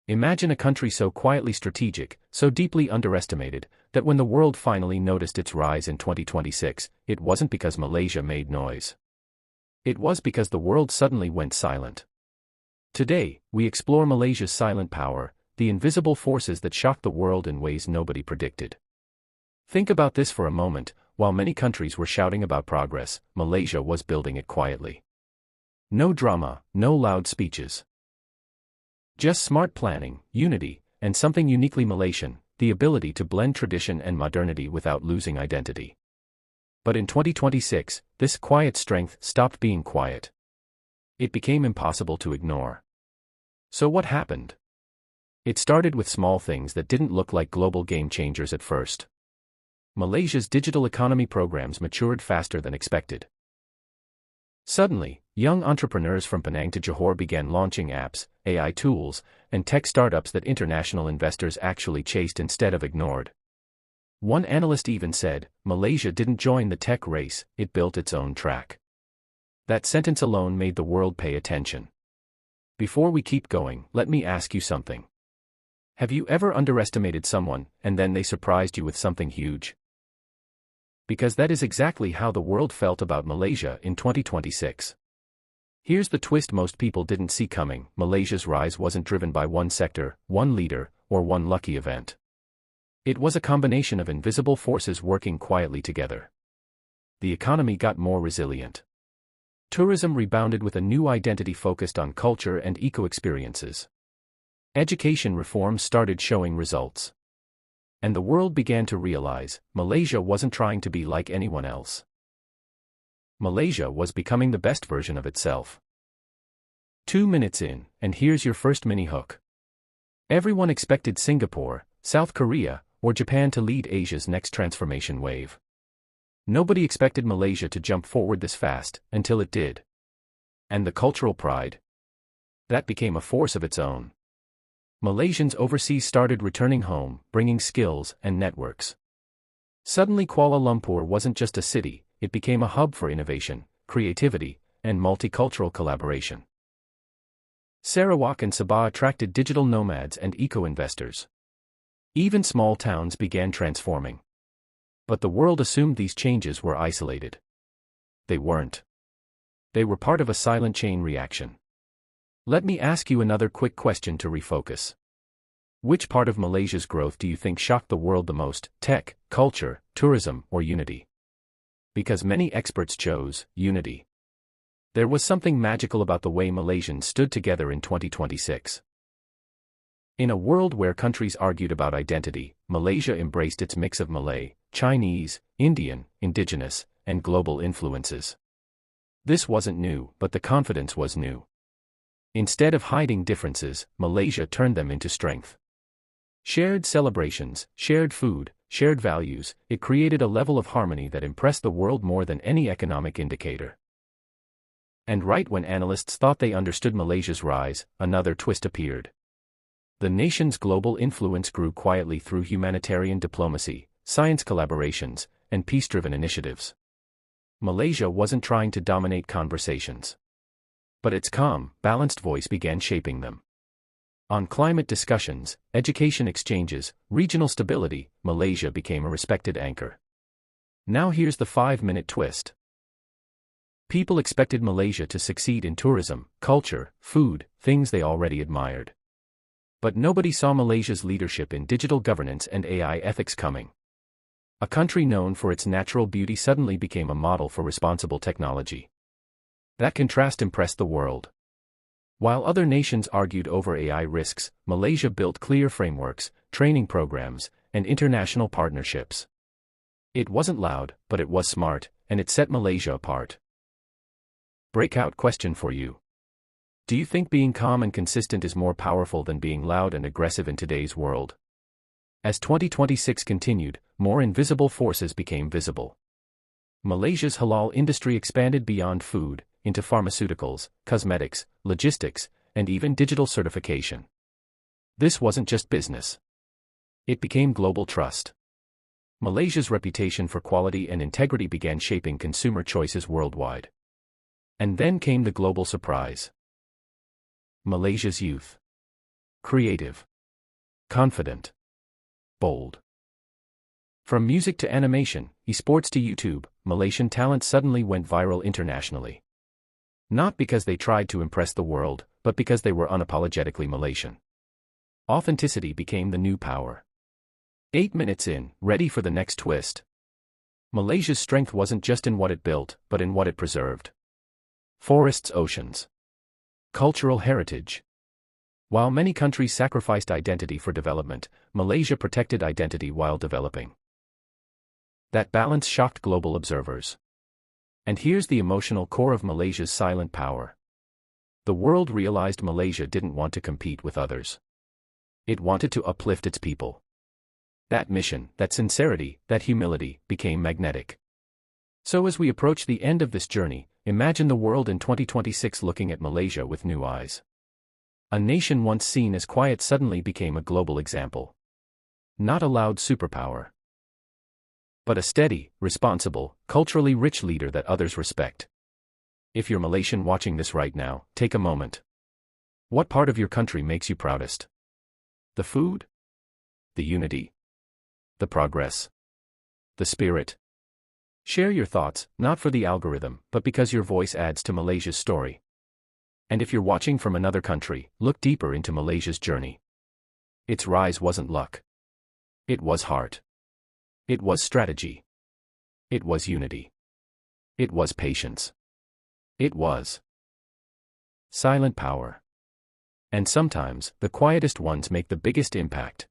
Imagine a country so quietly strategic, so deeply underestimated, that when the world finally noticed its rise in 2026, it wasn't because Malaysia made noise. It was because the world suddenly went silent. Today, we explore Malaysia's silent power, the invisible forces that shocked the world in ways nobody predicted. Think about this for a moment. While many countries were shouting about progress, Malaysia was building it quietly. No drama, no loud speeches. Just smart planning, unity, and something uniquely Malaysian, the ability to blend tradition and modernity without losing identity. But in 2026, this quiet strength stopped being quiet. It became impossible to ignore. So what happened? It started with small things that didn't look like global game changers at first. Malaysia's digital economy programs matured faster than expected. Suddenly, young entrepreneurs from Penang to Johor began launching apps, AI tools, and tech startups that international investors actually chased instead of ignored. One analyst even said, Malaysia didn't join the tech race, it built its own track. That sentence alone made the world pay attention. Before we keep going, let me ask you something. Have you ever underestimated someone, and then they surprised you with something huge? Because that is exactly how the world felt about Malaysia in 2026. Here's the twist most people didn't see coming: Malaysia's rise wasn't driven by one sector, one leader, or one lucky event. It was a combination of invisible forces working quietly together. The economy got more resilient. Tourism rebounded with a new identity focused on culture and eco-experiences. Education reforms started showing results. And the world began to realize, Malaysia wasn't trying to be like anyone else. Malaysia was becoming the best version of itself. 2 minutes in, and here's your first mini-hook. Everyone expected Singapore, South Korea, or Japan to lead Asia's next transformation wave. Nobody expected Malaysia to jump forward this fast, until it did. And the cultural pride? That became a force of its own. Malaysians overseas started returning home, bringing skills and networks. Suddenly Kuala Lumpur wasn't just a city, it became a hub for innovation, creativity, and multicultural collaboration. Sarawak and Sabah attracted digital nomads and eco-investors. Even small towns began transforming. But the world assumed these changes were isolated. They weren't. They were part of a silent chain reaction. Let me ask you another quick question to refocus. Which part of Malaysia's growth do you think shocked the world the most: tech, culture, tourism, or unity? Because many experts chose unity. There was something magical about the way Malaysians stood together in 2026. In a world where countries argued about identity, Malaysia embraced its mix of Malay, Chinese, Indian, indigenous, and global influences. This wasn't new, but the confidence was new. Instead of hiding differences, Malaysia turned them into strength. Shared celebrations, shared food, shared values, it created a level of harmony that impressed the world more than any economic indicator. And right when analysts thought they understood Malaysia's rise, another twist appeared. The nation's global influence grew quietly through humanitarian diplomacy, science collaborations, and peace-driven initiatives. Malaysia wasn't trying to dominate conversations. But its calm, balanced voice began shaping them. On climate discussions, education exchanges, regional stability, Malaysia became a respected anchor. Now here's the 5-minute twist. People expected Malaysia to succeed in tourism, culture, food, things they already admired. But nobody saw Malaysia's leadership in digital governance and AI ethics coming. A country known for its natural beauty suddenly became a model for responsible technology. That contrast impressed the world. While other nations argued over AI risks, Malaysia built clear frameworks, training programs, and international partnerships. It wasn't loud, but it was smart, and it set Malaysia apart. Breakout question for you. Do you think being calm and consistent is more powerful than being loud and aggressive in today's world? As 2026 continued, more invisible forces became visible. Malaysia's halal industry expanded beyond food, into pharmaceuticals, cosmetics, logistics, and even digital certification. This wasn't just business. It became global trust. Malaysia's reputation for quality and integrity began shaping consumer choices worldwide. And then came the global surprise. Malaysia's youth. creative, confident, bold. From music to animation, esports to YouTube, Malaysian talent suddenly went viral internationally. Not because they tried to impress the world, but because they were unapologetically Malaysian. Authenticity became the new power. 8 minutes in, ready for the next twist. Malaysia's strength wasn't just in what it built, but in what it preserved. Forests, oceans, cultural heritage. While many countries sacrificed identity for development, Malaysia protected identity while developing. That balance shocked global observers. And here's the emotional core of Malaysia's silent power. The world realized Malaysia didn't want to compete with others. It wanted to uplift its people. That mission, that sincerity, that humility, became magnetic. So as we approach the end of this journey, imagine the world in 2026 looking at Malaysia with new eyes. A nation once seen as quiet suddenly became a global example. Not a loud superpower, but a steady, responsible, culturally rich leader that others respect. If you're Malaysian watching this right now, take a moment. What part of your country makes you proudest? The food? The unity? The progress? The spirit? Share your thoughts, not for the algorithm, but because your voice adds to Malaysia's story. And if you're watching from another country, look deeper into Malaysia's journey. Its rise wasn't luck. It was heart. It was strategy. It was unity. It was patience. It was silent power. And sometimes, the quietest ones make the biggest impact.